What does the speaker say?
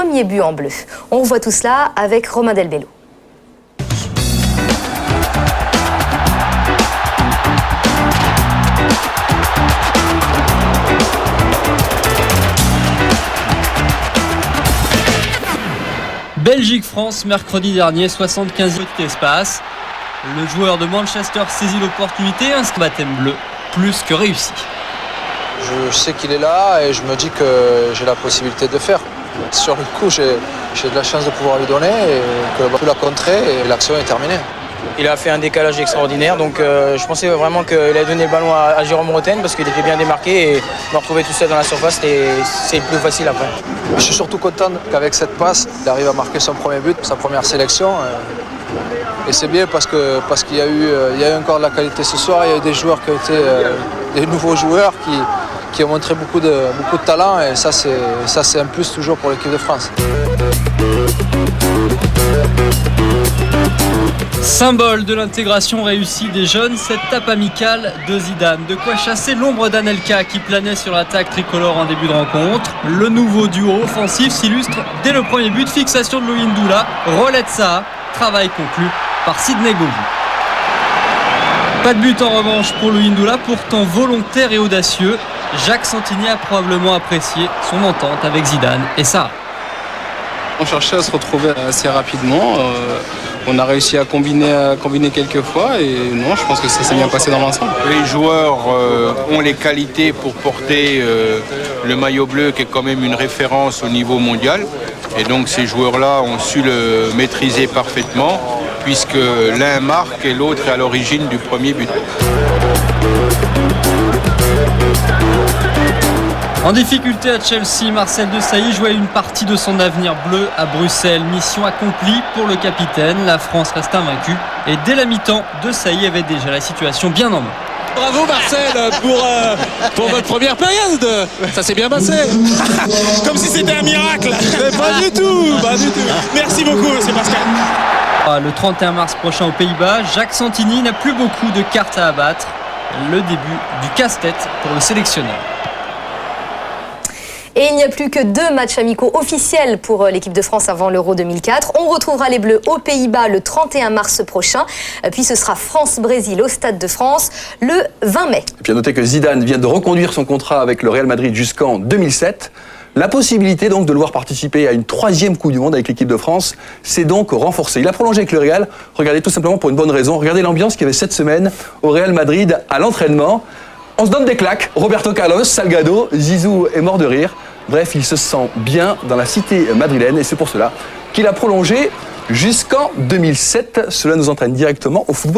premier but en bleu. On revoit tout cela avec Romain Delbello. Belgique-France, mercredi dernier, 75e petit espace. Le joueur de Manchester saisit l'opportunité, un baptême bleu, plus que réussi. Je sais qu'il est là et je me dis que j'ai la possibilité de le faire. Sur le coup, j'ai de la chance de pouvoir lui donner et que le ballon l'a contré et l'action est terminée. Il a fait un décalage extraordinaire, donc je pensais vraiment qu'il allait donner le ballon à Jérôme Roten parce qu'il était bien démarqué et me retrouver tout seul dans la surface, c'est plus facile après. Je suis surtout content qu'avec cette passe, il arrive à marquer son premier but, sa première sélection. Et c'est bien parce qu'il y a eu encore de la qualité ce soir, il y a eu des joueurs qui ont été des nouveaux joueurs qui ont montré beaucoup de talent et ça c'est un plus toujours pour l'équipe de France. Symbole de l'intégration réussie des jeunes, cette tape amicale de Zidane. De quoi chasser l'ombre d'Anelka qui planait sur l'attaque tricolore en début de rencontre. Le nouveau duo offensif s'illustre dès le premier but, fixation de Louindoula, relais de Saha, travail conclu par Sidney Govou. Pas de but en revanche pour Louindoula, pourtant volontaire et audacieux. Jacques Santini a probablement apprécié son entente avec Zidane et Saha. On cherchait à se retrouver assez rapidement. On a réussi à combiner quelques fois et non, je pense que ça s'est bien passé dans l'ensemble. Les joueurs ont les qualités pour porter le maillot bleu qui est quand même une référence au niveau mondial. Et donc ces joueurs-là ont su le maîtriser parfaitement puisque l'un marque et l'autre est à l'origine du premier but. En difficulté à Chelsea, Marcel Desailly jouait une partie de son avenir bleu à Bruxelles. Mission accomplie pour le capitaine. La France reste invaincue. Et dès la mi-temps, Desailly avait déjà la situation bien en main. Bravo Marcel pour votre première période. Ça s'est bien passé. Comme si c'était un miracle. Mais pas du tout. Merci beaucoup, monsieur Pascal. Le 31 mars prochain aux Pays-Bas, Jacques Santini n'a plus beaucoup de cartes à abattre. Le début du casse-tête pour le sélectionneur. Et il n'y a plus que 2 matchs amicaux officiels pour l'équipe de France avant l'Euro 2004. On retrouvera les Bleus aux Pays-Bas le 31 mars prochain. Puis ce sera France-Brésil au Stade de France le 20 mai. Et puis à noter que Zidane vient de reconduire son contrat avec le Real Madrid jusqu'en 2007. La possibilité donc de le voir participer à une 3e Coupe du Monde avec l'équipe de France, c'est donc renforcée. Il a prolongé avec le Real, regardez tout simplement pour une bonne raison. Regardez l'ambiance qu'il y avait cette semaine au Real Madrid à l'entraînement. On se donne des claques, Roberto Carlos, Salgado, Zizou est mort de rire. Bref, il se sent bien dans la cité madrilène et c'est pour cela qu'il a prolongé jusqu'en 2007. Cela nous entraîne directement au football.